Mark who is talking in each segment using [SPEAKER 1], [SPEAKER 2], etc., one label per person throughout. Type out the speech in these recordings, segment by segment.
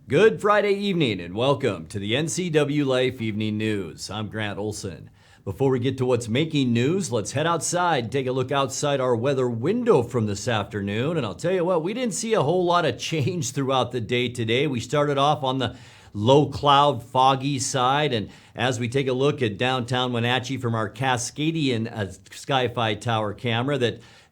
[SPEAKER 1] Good Friday evening and welcome to the NCWLIFE Evening News. I'm Grant Olson. Before we get to what's making news, let's head outside, take a look outside our weather window from this afternoon. And I'll tell you what, we didn't see a whole lot of change throughout the day today. We started off on the low cloud, foggy side. And as we take a look at downtown Wenatchee from our Cascadian Sky-Fi Tower camera,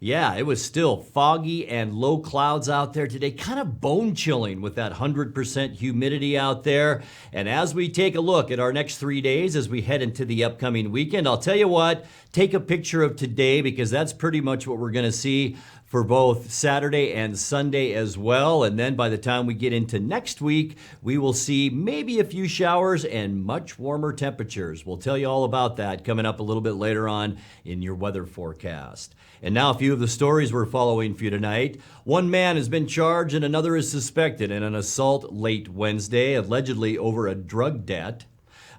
[SPEAKER 1] it was still foggy and low clouds out there today, kind of bone chilling with that 100% humidity out there. And as we take a look at our next 3 days as we head into the upcoming weekend, I'll tell you what, take a picture of today because that's pretty much what we're going to see for both Saturday and Sunday as well. And then by the time we get into next week, we will see maybe a few showers and much warmer temperatures. We'll tell you all about that coming up a little bit later on in your weather forecast. And now a few of the stories we're following for you tonight. One man has been charged and another is suspected in an assault late Wednesday, allegedly over a drug debt.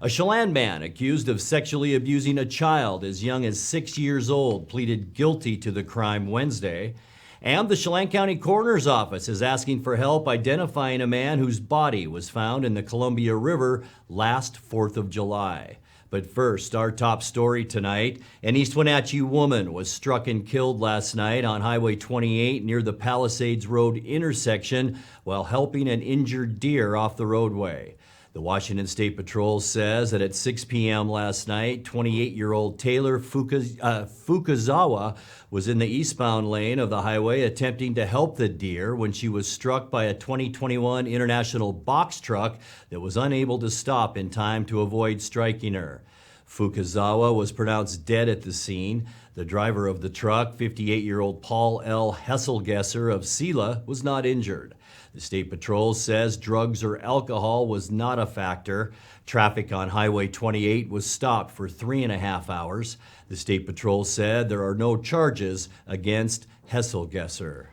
[SPEAKER 1] A Chelan man accused of sexually abusing a child as young as 6 years old pleaded guilty to the crime Wednesday. And the Chelan County Coroner's Office is asking for help identifying a man whose body was found in the Columbia River last 4th of July. But first, our top story tonight. An East Wenatchee woman was struck and killed last night on Highway 28 near the Palisades Road intersection while helping an injured deer off the roadway. The Washington State Patrol says that at 6 p.m. last night, 28-year-old Taylor Fukazawa was in the eastbound lane of the highway attempting to help the deer when she was struck by a 2021 International box truck that was unable to stop in time to avoid striking her. Fukazawa was pronounced dead at the scene. The driver of the truck, 58-year-old Paul L. Hesselgesser of Sela, was not injured. The State Patrol says drugs or alcohol was not a factor. Traffic on Highway 28 was stopped for 3.5 hours. The State Patrol said there are no charges against Hesselgesser.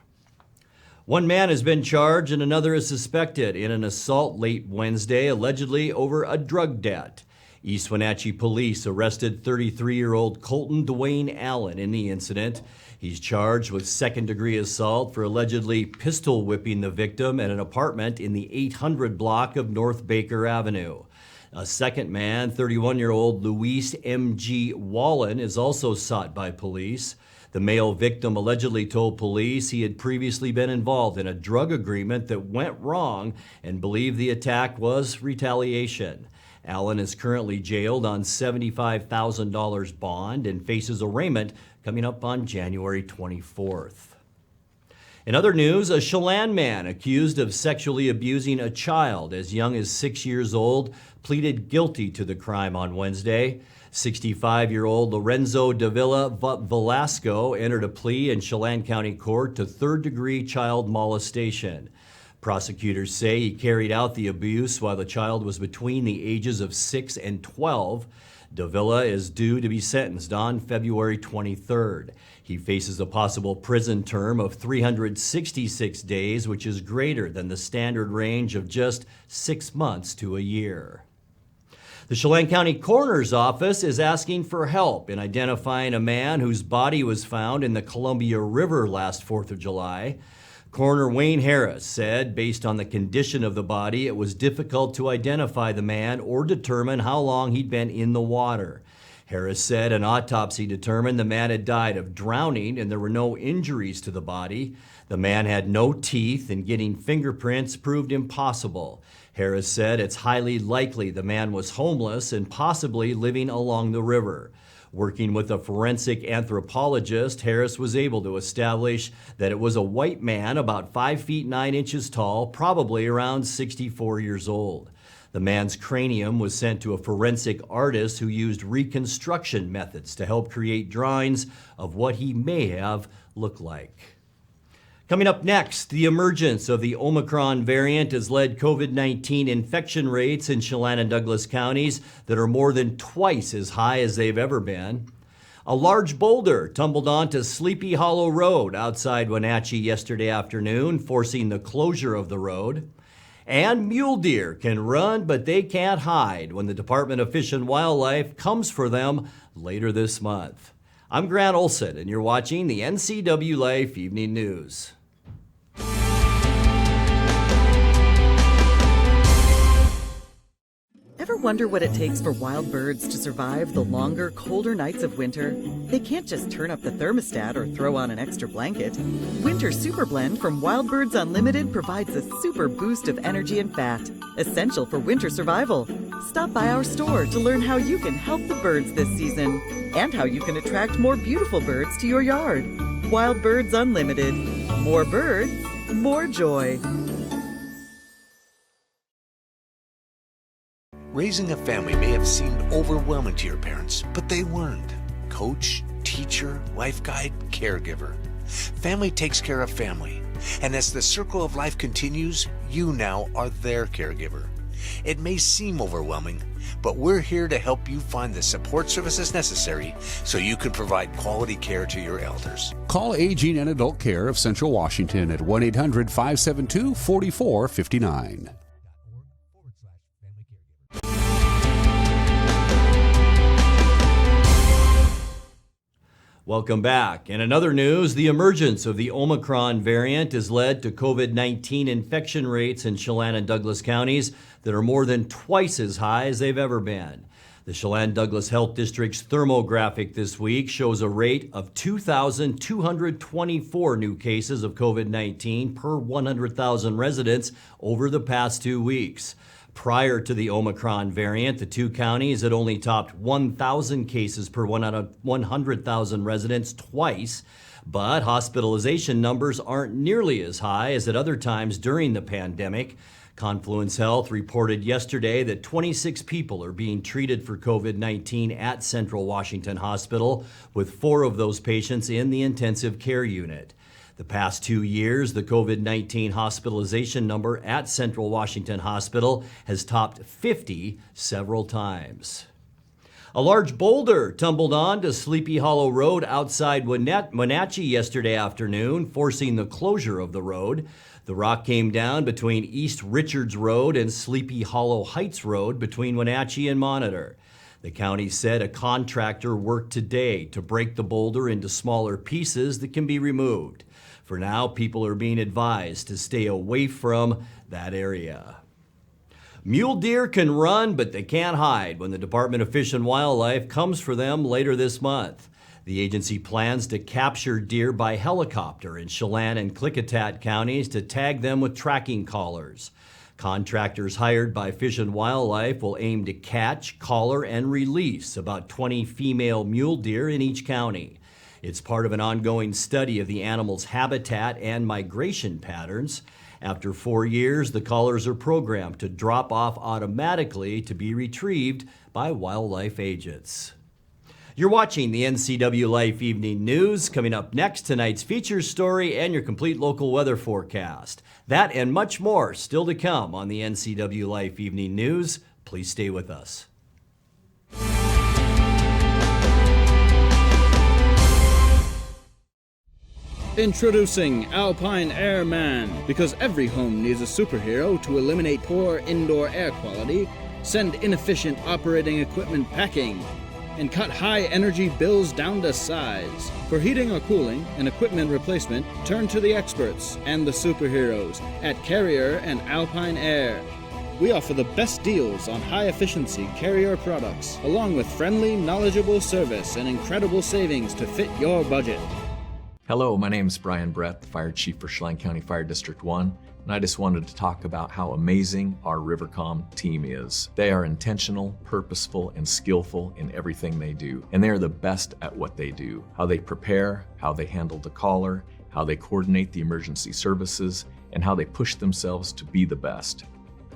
[SPEAKER 1] One man has been charged and another is suspected in an assault late Wednesday, allegedly over a drug debt. East Wenatchee police arrested 33-year-old Colton Dwayne Allen in the incident. He's charged with second-degree assault for allegedly pistol whipping the victim at an apartment in the 800 block of North Baker Avenue. A second man, 31-year-old Luis M.G. Wallen, is also sought by police. The male victim allegedly told police he had previously been involved in a drug agreement that went wrong and believed the attack was retaliation. Allen is currently jailed on $75,000 bond and faces arraignment coming up on January 24th. In other news, a Chelan man accused of sexually abusing a child as young as 6 years old pleaded guilty to the crime on Wednesday. 65-year-old Lorenzo Davila Velasco entered a plea in Chelan County Court to third-degree child molestation. Prosecutors say he carried out the abuse while the child was between the ages of 6 and 12. Davila is due to be sentenced on February 23rd. He faces a possible prison term of 366 days, which is greater than the standard range of just 6 months to a year. The Chelan County Coroner's Office is asking for help in identifying a man whose body was found in the Columbia River last 4th of July. Coroner Wayne Harris said, based on the condition of the body, it was difficult to identify the man or determine how long he'd been in the water. Harris said an autopsy determined the man had died of drowning and there were no injuries to the body. The man had no teeth and getting fingerprints proved impossible. Harris said it's highly likely the man was homeless and possibly living along the river. Working with a forensic anthropologist, Harris was able to establish that it was a white man about 5 feet 9 inches tall, probably around 64 years old. The man's cranium was sent to a forensic artist who used reconstruction methods to help create drawings of what he may have looked like. Coming up next, the emergence of the Omicron variant has led COVID-19 infection rates in Chelan and Douglas counties that are more than twice as high as they've ever been. A large boulder tumbled onto Sleepy Hollow Road outside Wenatchee yesterday afternoon, forcing the closure of the road. And mule deer can run, but they can't hide when the Department of Fish and Wildlife comes for them later this month. I'm Grant Olson, and you're watching the NCWLIFE Evening News.
[SPEAKER 2] wonder what it takes for wild birds to survive the longer, colder nights of winter? They can't just turn up the thermostat or throw on an extra blanket. Winter Super Blend from Wild Birds Unlimited provides a super boost of energy and fat, essential for winter survival. Stop by our store to learn how you can help the birds this season and how you can attract more beautiful birds to your yard. Wild Birds Unlimited. More birds, more joy.
[SPEAKER 3] Raising a family may have seemed overwhelming to your parents, but they weren't. Coach, teacher, life guide, caregiver. Family takes care of family. And as the circle of life continues, you now are their caregiver. It may seem overwhelming, but we're here to help you find the support services necessary so you can provide quality care to your elders.
[SPEAKER 4] Call Aging and Adult Care of Central Washington at 1-800-572-4459.
[SPEAKER 1] Welcome back. And in other news, the emergence of the Omicron variant has led to COVID-19 infection rates in Chelan and Douglas counties that are more than twice as high as they've ever been. The Chelan-Douglas Health District's thermographic this week shows a rate of 2,224 new cases of COVID-19 per 100,000 residents over the past 2 weeks. Prior to the Omicron variant, the two counties had only topped 1,000 cases per 100,000 residents twice, but hospitalization numbers aren't nearly as high as at other times during the pandemic. Confluence Health reported yesterday that 26 people are being treated for COVID-19 at Central Washington Hospital, with 4 of those patients in the intensive care unit. The past 2 years, the COVID-19 hospitalization number at Central Washington Hospital has topped 50 several times. A large boulder tumbled onto Sleepy Hollow Road outside Wenatchee yesterday afternoon, forcing the closure of the road. The rock came down between East Richards Road and Sleepy Hollow Heights Road between Wenatchee and Monitor. The county said a contractor worked today to break the boulder into smaller pieces that can be removed. For now, people are being advised to stay away from that area. Mule deer can run, but they can't hide when the Department of Fish and Wildlife comes for them later this month. The agency plans to capture deer by helicopter in Chelan and Klickitat counties to tag them with tracking collars. Contractors hired by Fish and Wildlife will aim to catch, collar, and release about 20 female mule deer in each county. It's part of an ongoing study of the animal's habitat and migration patterns. After 4 years, the collars are programmed to drop off automatically to be retrieved by wildlife agents. You're watching the NCWLIFE Evening News. Coming up next, tonight's feature story and your complete local weather forecast. That and much more still to come on the NCWLIFE Evening News. Please stay with us.
[SPEAKER 5] Introducing Alpine Airman. Because every home needs a superhero to eliminate poor indoor air quality, send inefficient operating equipment packing, and cut high energy bills down to size. For heating or cooling and equipment replacement, turn to the experts and the superheroes at Carrier and Alpine Air. We offer the best deals on high-efficiency Carrier products, along with friendly, knowledgeable service and incredible savings to fit your budget.
[SPEAKER 6] Hello, my name is Brian Brett, the Fire Chief for Chelan County Fire District 1, and I just wanted to talk about how amazing our Rivercom team is. They are intentional, purposeful, and skillful in everything they do, and they are the best at what they do. How they prepare, how they handle the caller, how they coordinate the emergency services, and how they push themselves to be the best.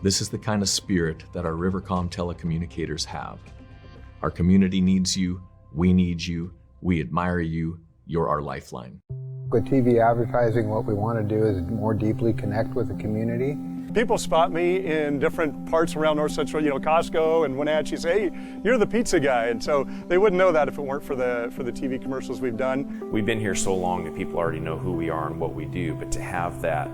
[SPEAKER 6] This is the kind of spirit that our Rivercom telecommunicators have. Our community needs you, we need you, we admire you, you're our lifeline.
[SPEAKER 7] With TV advertising, what we want to do is more deeply connect with the community.
[SPEAKER 8] People spot me in different parts around North Central, Costco and Wenatchee, say, hey, you're the pizza guy. And so they wouldn't know that if it weren't for the TV commercials we've done.
[SPEAKER 9] We've been here so long that people already know who we are and what we do, but to have that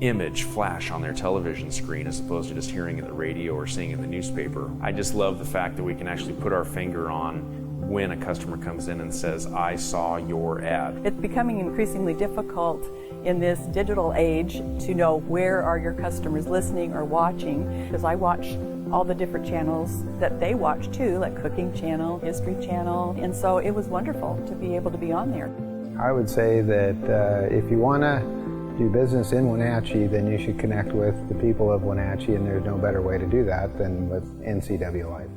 [SPEAKER 9] image flash on their television screen as opposed to just hearing it on the radio or seeing it in the newspaper, I just love the fact that we can actually put our finger on when a customer comes in and says, I saw your ad.
[SPEAKER 10] It's becoming increasingly difficult in this digital age to know where are your customers listening or watching, because I watch all the different channels that they watch too, like Cooking Channel, History Channel, and so it was wonderful to be able to be on there.
[SPEAKER 7] I would say that if you want to do business in Wenatchee, then you should connect with the people of Wenatchee, and there's no better way to do that than with NCWLIFE.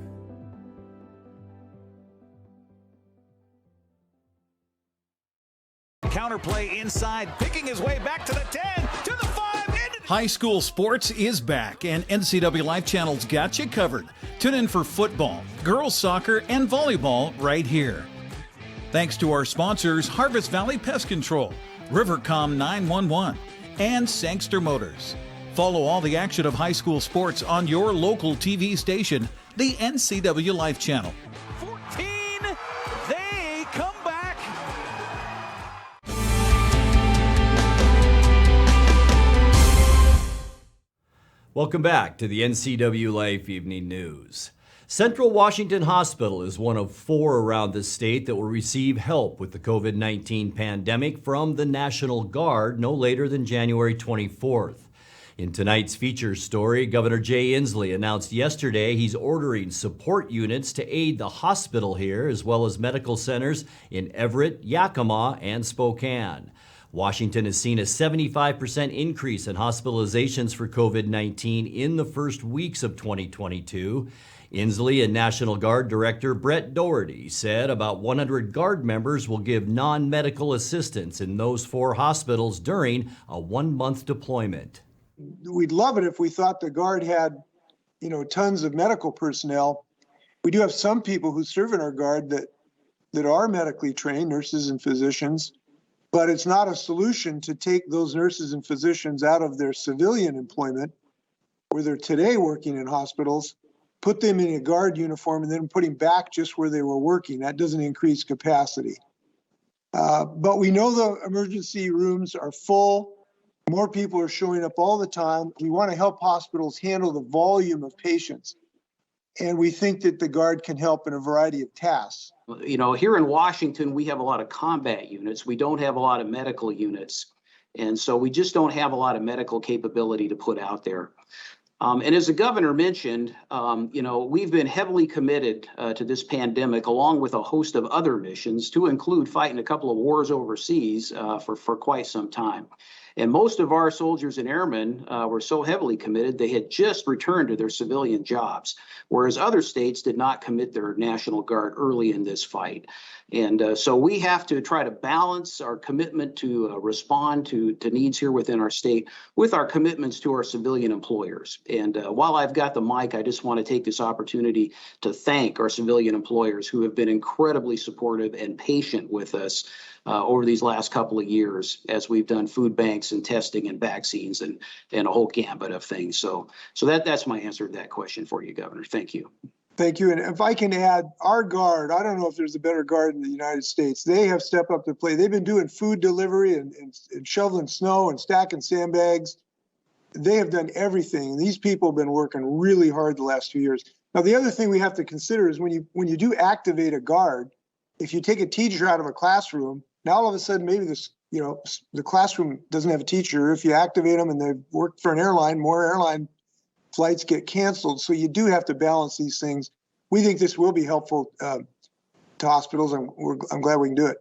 [SPEAKER 11] Counterplay inside, picking his way back to the 10, to the 5, into the...
[SPEAKER 12] High school sports is back, and NCWLIFE Channel's got you covered. Tune in for football, girls soccer, and volleyball right here. Thanks to our sponsors, Harvest Valley Pest Control, Rivercom 911, and Sangster Motors. Follow all the action of high school sports on your local TV station, the NCWLIFE Channel.
[SPEAKER 11] 14, they come back.
[SPEAKER 1] Welcome back to the NCWLIFE Evening News. Central Washington Hospital is one of 4 around the state that will receive help with the COVID-19 pandemic from the National Guard no later than January 24th. In tonight's feature story, Governor Jay Inslee announced yesterday he's ordering support units to aid the hospital here, as well as medical centers in Everett, Yakima, and Spokane. Washington has seen a 75% increase in hospitalizations for COVID-19 in the first weeks of 2022. Inslee and National Guard Director Brett Doherty said about 100 Guard members will give non-medical assistance in those 4 hospitals during a 1-month deployment.
[SPEAKER 13] We'd love it if we thought the Guard had, tons of medical personnel. We do have some people who serve in our Guard that are medically trained, nurses and physicians, but it's not a solution to take those nurses and physicians out of their civilian employment, where they're today working in hospitals, put them in a Guard uniform, and then put them back just where they were working. That doesn't increase capacity. But we know the emergency rooms are full. More people are showing up all the time. We want to help hospitals handle the volume of patients. And we think that the Guard can help in a variety of tasks.
[SPEAKER 14] Here in Washington, we have a lot of combat units. We don't have a lot of medical units. And so we just don't have a lot of medical capability to put out there. And as the governor mentioned, we've been heavily committed to this pandemic, along with a host of other missions, to include fighting a couple of wars overseas for quite some time. And most of our soldiers and airmen were so heavily committed, they had just returned to their civilian jobs, whereas other states did not commit their National Guard early in this fight. And so we have to try to balance our commitment to respond to needs here within our state with our commitments to our civilian employers. And while I've got the mic, I just want to take this opportunity to thank our civilian employers who have been incredibly supportive and patient with us over these last couple of years as we've done food banks and testing and vaccines and a whole gambit of things. So that's my answer to that question for you, Governor. Thank you.
[SPEAKER 13] Thank you. And if I can add, our Guard, I don't know if there's a better Guard in the United States. They have stepped up to play. They've been doing food delivery and shoveling snow and stacking sandbags. They have done everything. These people have been working really hard the last few years. Now, the other thing we have to consider is when you do activate a Guard, if you take a teacher out of a classroom, now all of a sudden maybe the classroom doesn't have a teacher. If you activate them and they work for an airline, more airline flights get canceled. So you do have to balance these things. We think this will be helpful to hospitals, and I'm glad we can do it.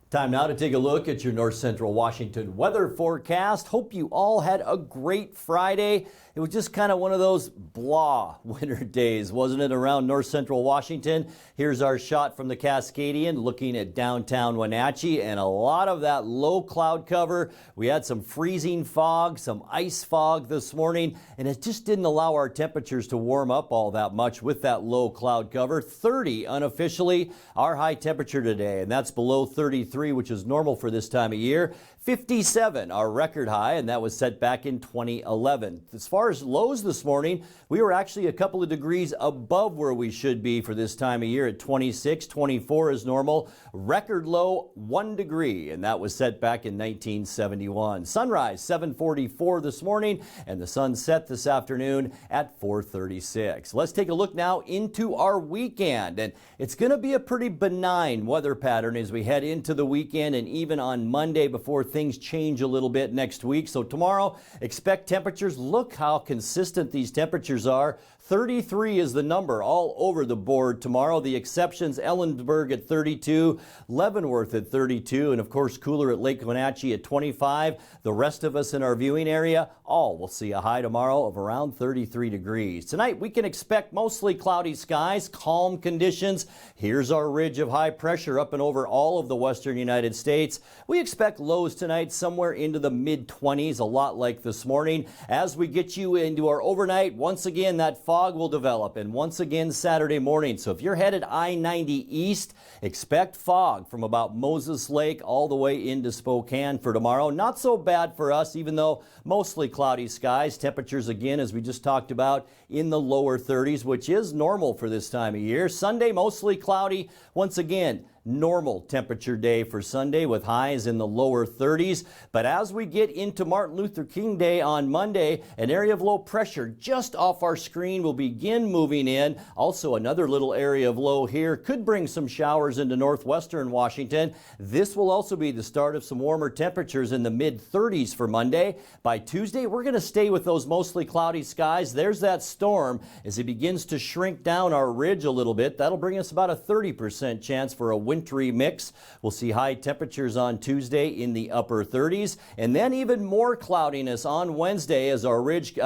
[SPEAKER 1] Time now to take a look at your North Central Washington weather forecast. Hope you all had a great Friday. It was just kind of one of those blah winter days, wasn't it, around North Central Washington? Here's our shot from the Cascadian looking at downtown Wenatchee, and a lot of that low cloud cover. We had some freezing fog, some ice fog this morning, and it just didn't allow our temperatures to warm up all that much with that low cloud cover. 30 unofficially, our high temperature today, and that's below 33 53, which is normal for this time of year. 57, our record high, and that was set back in 2011. As far as lows this morning, we were actually a couple of degrees above where we should be for this time of year at 26. 24 is normal. Record low, 1 degree, and that was set back in 1971. Sunrise, 7:44 this morning, and the sun set this afternoon at 4:36. Let's take a look now into our weekend, and it's going to be a pretty benign weather pattern as we head into the weekend and even on Monday before things change a little bit next week. So tomorrow, expect temperatures. Look how consistent these temperatures are. 33 is the number all over the board tomorrow. The exceptions, Ellensburg at 32, Leavenworth at 32, and of course cooler at Lake Wenatchee at 25. The rest of us in our viewing area, all will see a high tomorrow of around 33 degrees. Tonight we can expect mostly cloudy skies, calm conditions. Here's our ridge of high pressure up and over all of the western United States. We expect lows tonight somewhere into the mid-20s, a lot like this morning. As we get you into our overnight, once again that fog will develop, and once again Saturday morning. So if you're headed I-90 east, expect fog from about Moses Lake all the way into Spokane for tomorrow. Not so bad for us, even though mostly cloudy skies. Temperatures again, as we just talked about, in the lower 30s, which is normal for this time of year. Sunday mostly cloudy. Once again, normal temperature day for Sunday with highs in the lower 30s. But as we get into Martin Luther King Day on Monday, an area of low pressure just off our screen will begin moving in. Also, another little area of low here could bring some showers into northwestern Washington. This will also be the start of some warmer temperatures in the mid-30s for Monday. By Tuesday, we're going to stay with those mostly cloudy skies. There's that storm as it begins to shrink down our ridge a little bit. That'll bring us about a 30% chance for a wintry mix. We'll see high temperatures on Tuesday in the upper 30s, and then even more cloudiness on Wednesday as our ridge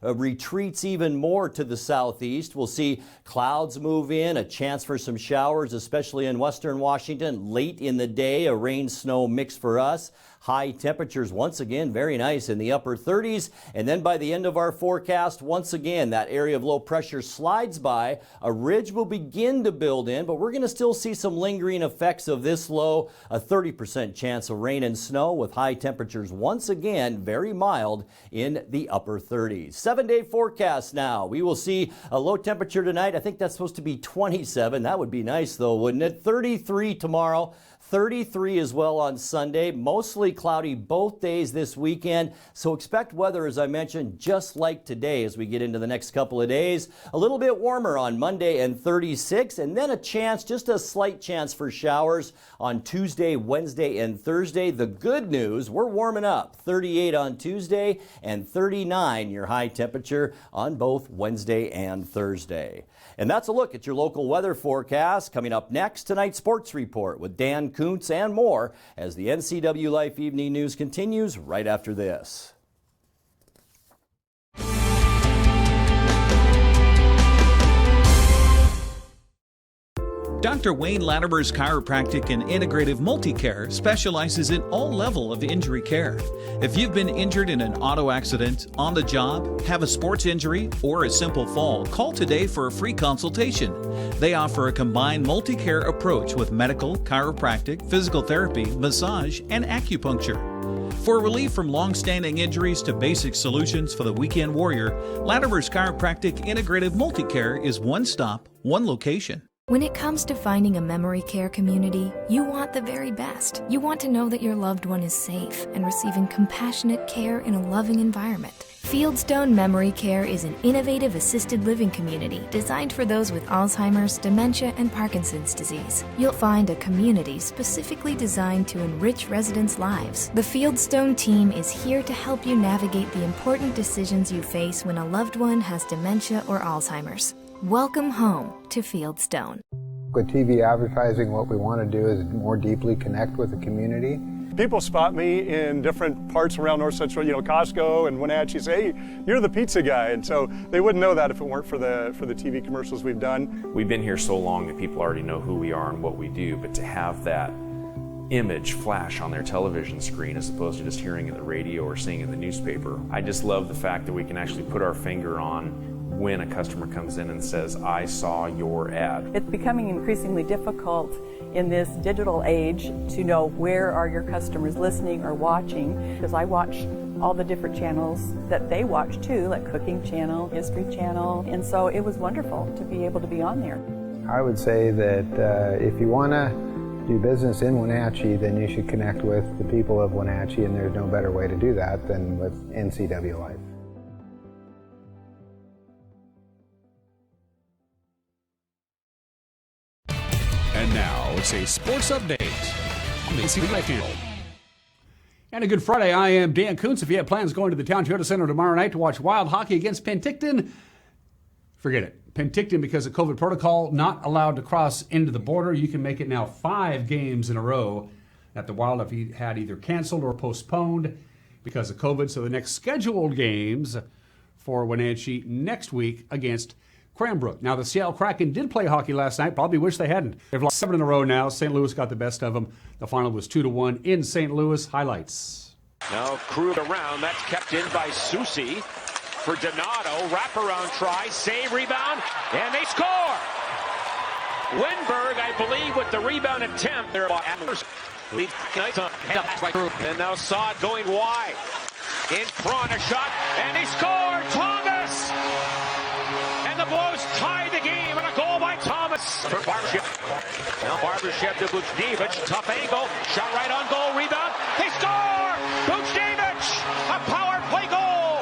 [SPEAKER 1] retreats even more to the southeast. We'll see clouds move in, a chance for some showers, especially in western Washington late in the day, a rain-snow mix for us. High temperatures once again very nice in the upper 30s, and then by the end of our forecast, once again that area of low pressure slides by. A ridge will begin to build in, but we're going to still see some lingering effects of this low. A 30% chance of rain and snow with high temperatures once again very mild in the upper 30s. 7-day forecast now. We will see a low temperature tonight. I think that's supposed to be 27. That would be nice though, wouldn't it? 33 tomorrow. 33 as well on Sunday. Mostly cloudy both days this weekend. So expect weather, as I mentioned, just like today as we get into the next couple of days. A little bit warmer on Monday and 36, and then a chance, just a slight chance for showers on Tuesday, Wednesday, and Thursday. The good news, we're warming up. 38 on Tuesday and 39 your high temperature on both Wednesday and Thursday. And that's a look at your local weather forecast. Coming up next, tonight's sports report with Dan Kuntz and more as the NCWLIFE Evening News continues right after this.
[SPEAKER 12] Dr. Wayne Latimer's Chiropractic and Integrative Multicare specializes in all level of injury care. If you've been injured in an auto accident, on the job, have a sports injury, or a simple fall, call today for a free consultation. They offer a combined multi-care approach with medical, chiropractic, physical therapy, massage, and acupuncture. For relief from long-standing injuries to basic solutions for the weekend warrior, Latimer's Chiropractic Integrative Multicare is one stop, one location.
[SPEAKER 15] When it comes to finding a memory care community, you want the very best. You want to know that your loved one is safe and receiving compassionate care in a loving environment. Fieldstone Memory Care is an innovative assisted living community designed for those with Alzheimer's, dementia, and Parkinson's disease. You'll find a community specifically designed to enrich residents' lives. The Fieldstone team is here to help you navigate the important decisions you face when a loved one has dementia or Alzheimer's. Welcome home to Fieldstone.
[SPEAKER 7] With TV advertising, what we want to do is more deeply connect with the community.
[SPEAKER 8] People spot me in different parts around North Central, Costco and Wenatchee, say, hey, you're the pizza guy. And so they wouldn't know that if it weren't for the TV commercials we've done.
[SPEAKER 9] We've been here so long that people already know who we are and what we do, but to have that image flash on their television screen as opposed to just hearing it in the radio or seeing it in the newspaper, I just love the fact that we can actually put our finger on when a customer comes in and says, I saw your ad.
[SPEAKER 10] It's becoming increasingly difficult in this digital age to know where are your customers listening or watching, because I watch all the different channels that they watch too, like Cooking Channel, History Channel, and so it was wonderful to be able to be on there.
[SPEAKER 7] I would say that if you want to do business in Wenatchee, then you should connect with the people of Wenatchee, and there's no better way to do that than with NCWLIFE.
[SPEAKER 16] And now it's a sports update on the NCWLIFE field.
[SPEAKER 17] And a good Friday. I am Dan Kuntz. If you have plans going to the Town Toyota Center tomorrow night to watch Wild hockey against Penticton, forget it. Penticton, because of COVID protocol, not allowed to cross into the border. You can make it now 5 games in a row that the Wild have had either canceled or postponed because of COVID. So the next scheduled games for Wenatchee next week against Cranbrook. Now, the Seattle Kraken did play hockey last night. Probably wish they hadn't. They've lost 7 in a row now. St. Louis got the best of them. The final was 2-1 in St. Louis. Highlights.
[SPEAKER 18] Now crewed around. That's kept in by Susi for Donato. Wraparound try. Save, rebound, and they score. Winberg, I believe, with the rebound attempt. They're and now Saad going wide. In front, a shot, and he scored. Thomas! And the Blues tied the game, and a goal by Thomas for Barbashev. Now Barbashev to Buchnevich, tough angle, shot right on goal, rebound, they score! Buchnevich, a power play goal!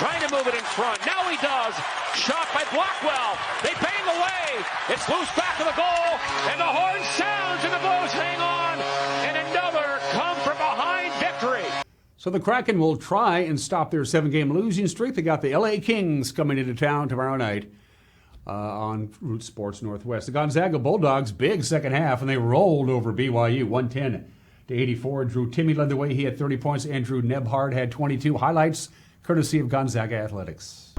[SPEAKER 18] Trying to move it in front, now he does, shot by Blackwell, they bang away, it's loose back of the goal, and the horn sounds, and the Blues hang on, and another come from behind victory.
[SPEAKER 17] So the Kraken will try and stop their 7-game losing streak. They got the LA Kings coming into town tomorrow night on Root Sports Northwest. The Gonzaga Bulldogs, big second half, and they rolled over BYU 110-84. Drew Timme led the way. He had 30 points. Andrew Nebhard had 22. Highlights courtesy of Gonzaga Athletics.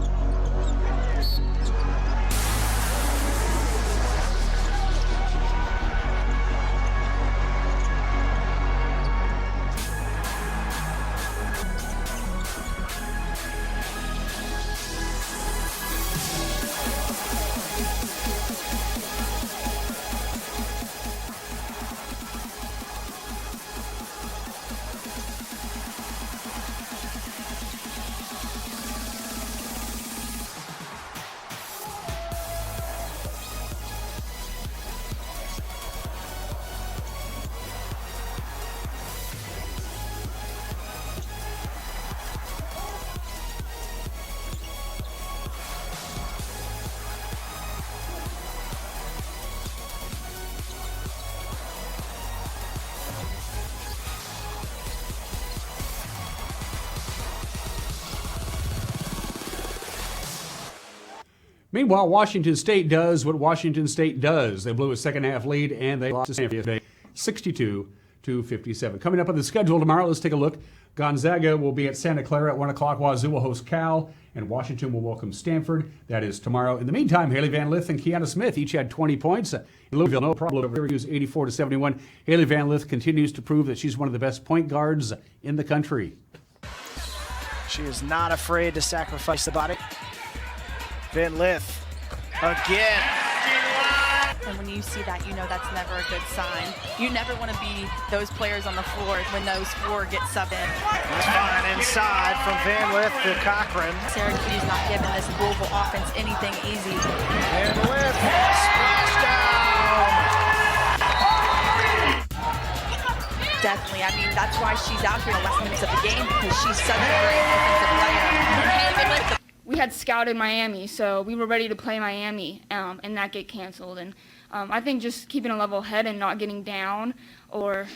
[SPEAKER 17] Meanwhile, Washington State does what Washington State does. They blew a second-half lead, and they lost to Stanford today, 62-57. Coming up on the schedule tomorrow, let's take a look. Gonzaga will be at Santa Clara at 1 o'clock. Wazoo will host Cal, and Washington will welcome Stanford. That is tomorrow. In the meantime, Haley Van Lith and Kiana Smith each had 20 points. In Louisville, no problem over Syracuse, 84-71. Haley Van Lith continues to prove that she's one of the best point guards in the country.
[SPEAKER 19] She is not afraid to sacrifice the body. Van Lith again.
[SPEAKER 20] And when you see that, you know that's never a good sign. You never want to be those players on the floor when those 4 get subbed in.
[SPEAKER 19] That's fine inside from Van Lith to Cochran.
[SPEAKER 20] Syracuse not giving this Louisville offense anything easy.
[SPEAKER 19] Van Lith splash down.
[SPEAKER 20] Definitely. I mean, that's why she's out here in the last minutes of the game, because she's such a great offensive player.
[SPEAKER 21] We had scouted Miami, so we were ready to play Miami, and that get canceled. And I think just keeping a level head and not getting down or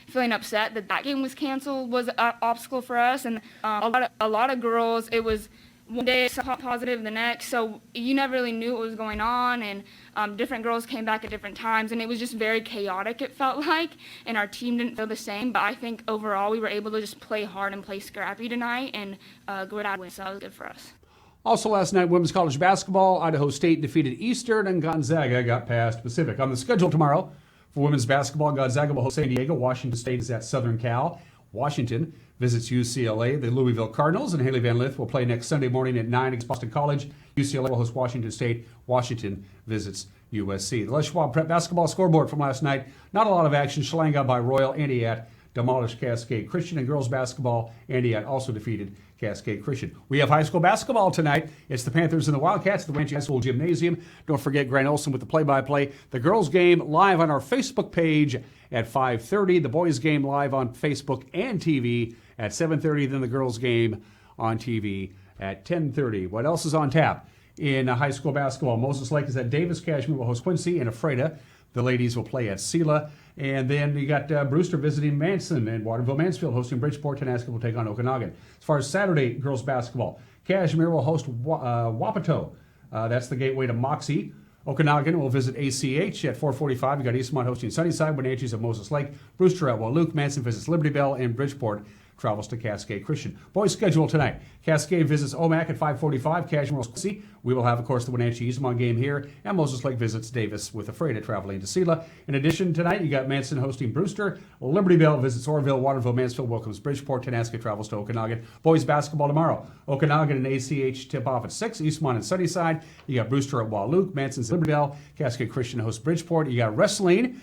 [SPEAKER 21] feeling upset that game was canceled was an obstacle for us. And a lot of girls, it was one day positive, the next, so you never really knew what was going on, and different girls came back at different times, and it was just very chaotic, it felt like, and our team didn't feel the same. But I think overall we were able to just play hard and play scrappy tonight and go out and win, so that was good for us.
[SPEAKER 17] Also last night, women's college basketball, Idaho State defeated Eastern, and Gonzaga got past Pacific. On the schedule tomorrow for women's basketball, Gonzaga will host San Diego. Washington State is at Southern Cal. Washington visits UCLA. The Louisville Cardinals and Haley Van Lith will play next Sunday morning at 9 against Boston College. UCLA will host Washington State. Washington visits USC. The Les Schwab Prep basketball scoreboard from last night. Not a lot of action. Chelan got by Royal. Antioch demolished Cascade Christian. And girls basketball, Antioch also defeated Cascade Christian. We have high school basketball tonight. It's the Panthers and the Wildcats at the Ranch High School Gymnasium. Don't forget Grant Olson with the play-by-play. The girls game live on our Facebook page at 5:30. The boys game live on Facebook and TV at 7:30. Then the girls game on TV at 10:30. What else is on tap in high school basketball? Moses Lake is at Davis. Cashmere will host Quincy and Ephrata. The ladies will play at Sela. And then you got Brewster visiting Manson, and Waterville-Mansfield hosting Bridgeport. Tenaska will take on Okanagan. As far as Saturday girls basketball, Cashmere will host Wapato. That's the gateway to Moxie. Okanagan will visit ACH at 4:45. You got Eastmont hosting Sunnyside, Wenatchee's at Moses Lake. Brewster at Wahluke. Manson visits Liberty Bell, and Bridgeport travels to Cascade Christian. Boys schedule tonight. Cascade visits Omak at 5:45. Cashmere will see. We will have, of course, the Wenatchee Eastmont game here, and Moses Lake visits Davis with Ephrata traveling to Sela. In addition, tonight you got Manson hosting Brewster. Liberty Bell visits Orville. Waterville-Mansfield welcomes Bridgeport. Tenaska travels to Okanagan. Boys basketball tomorrow. Okanagan and ACH tip off at 6. Eastmont and Sunnyside. You got Brewster at Wahluke. Manson's Liberty Bell. Cascade Christian hosts Bridgeport. You got wrestling.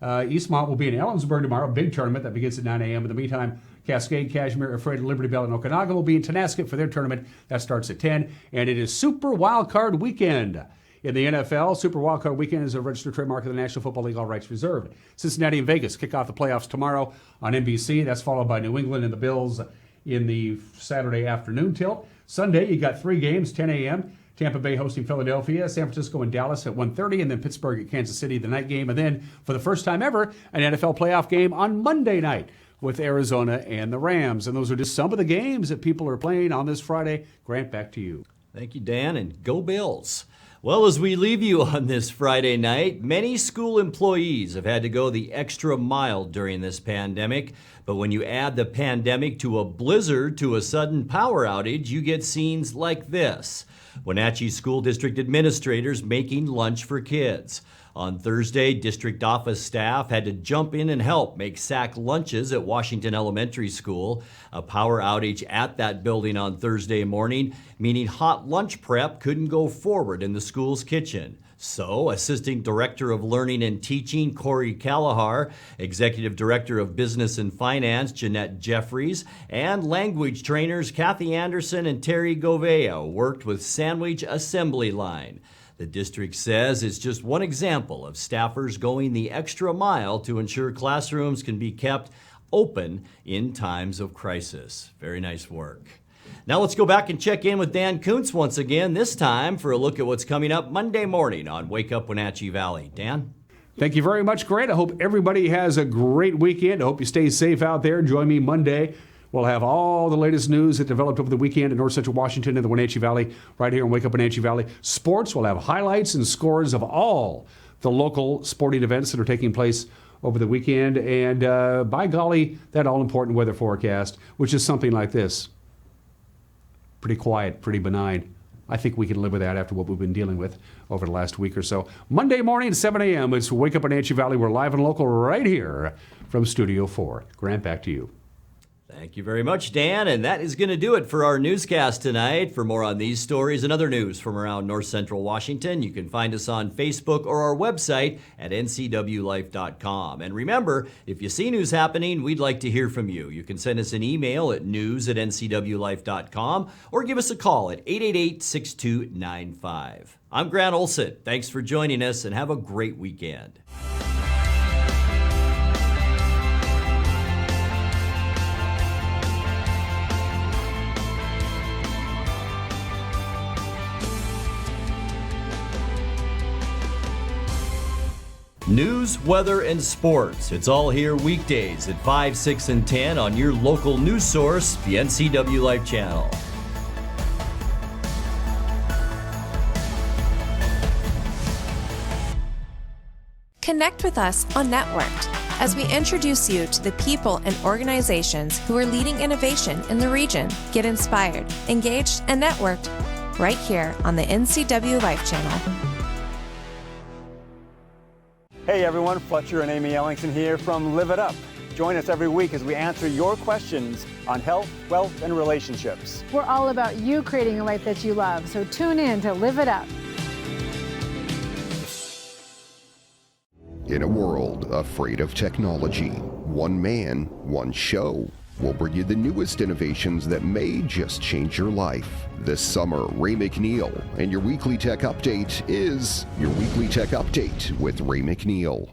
[SPEAKER 17] Eastmont will be in Ellensburg tomorrow. Big tournament that begins at 9 a.m. In the meantime, Cascade, Cashmere, Ephrata, Liberty Bell, and Okanagan will be in Tonasket for their tournament. That starts at 10. And it is Super Wildcard Weekend in the NFL. Super Wildcard Weekend is a registered trademark of the National Football League, all rights reserved. Cincinnati and Vegas kick off the playoffs tomorrow on NBC. That's followed by New England and the Bills in the Saturday afternoon tilt. Sunday, you got 3 games, 10 a.m. Tampa Bay hosting Philadelphia, San Francisco and Dallas at 1:30, and then Pittsburgh at Kansas City, the night game. And then, for the first time ever, an NFL playoff game on Monday night with Arizona and the Rams. And those are just some of the games that people are playing on this Friday. Grant, back to you.
[SPEAKER 1] Thank you, Dan, and go Bills. Well, as we leave you on this Friday night, many school employees have had to go the extra mile during this pandemic. But when you add the pandemic to a blizzard to a sudden power outage, you get scenes like this. Wenatchee School District administrators making lunch for kids. On Thursday, district office staff had to jump in and help make sack lunches at Washington Elementary School. A power outage at that building on Thursday morning, meaning hot lunch prep couldn't go forward in the school's kitchen. So, Assistant Director of Learning and Teaching Corey Callahar, Executive Director of Business and Finance Jeanette Jeffries, and language trainers Kathy Anderson and Terry Govea worked with Sandwich Assembly Line. The district says it's just one example of staffers going the extra mile to ensure classrooms can be kept open in times of crisis. Very nice work. Now let's go back and check in with Dan Kuntz once again, this time for a look at what's coming up Monday morning on Wake Up Wenatchee Valley. Dan?
[SPEAKER 17] Thank you very much, Grant. I hope everybody has a great weekend. I hope you stay safe out there. Join me Monday. We'll have all the latest news that developed over the weekend in North Central Washington and the Wenatchee Valley, right here on Wake Up Wenatchee Valley. Sports, we'll have highlights and scores of all the local sporting events that are taking place over the weekend. And by golly, that all-important weather forecast, which is something like this. Pretty quiet, pretty benign. I think we can live with that after what we've been dealing with over the last week or so. Monday morning at 7 a.m., it's Wake Up Wenatchee Valley. We're live and local right here from Studio 4. Grant, back to you.
[SPEAKER 1] Thank you very much, Dan. And that is going to do it for our newscast tonight. For more on these stories and other news from around North Central Washington, you can find us on Facebook or our website at ncwlife.com. And remember, if you see news happening, we'd like to hear from you. You can send us an email at news@ncwlife.com or give us a call at 888-6295. I'm Grant Olson. Thanks for joining us and have a great weekend. News, weather, and sports. It's all here weekdays at 5, 6, and 10 on your local news source, the NCW Life channel.
[SPEAKER 2] Connect with us on Networked as we introduce you to the people and organizations who are leading innovation in the region. Get inspired, engaged, and networked right here on the NCW Life channel.
[SPEAKER 22] Hey everyone, Fletcher and Amy Ellingson here from Live It Up.
[SPEAKER 3] Join us every week as we answer your questions on health, wealth, and relationships.
[SPEAKER 22] We're all about you creating a life that you love, so tune in to Live It Up.
[SPEAKER 23] In a world afraid of technology, one man, one show will bring you the newest innovations that may just change your life. This summer, Ray McNeil and your Weekly Tech Update is your Weekly Tech Update with Ray McNeil.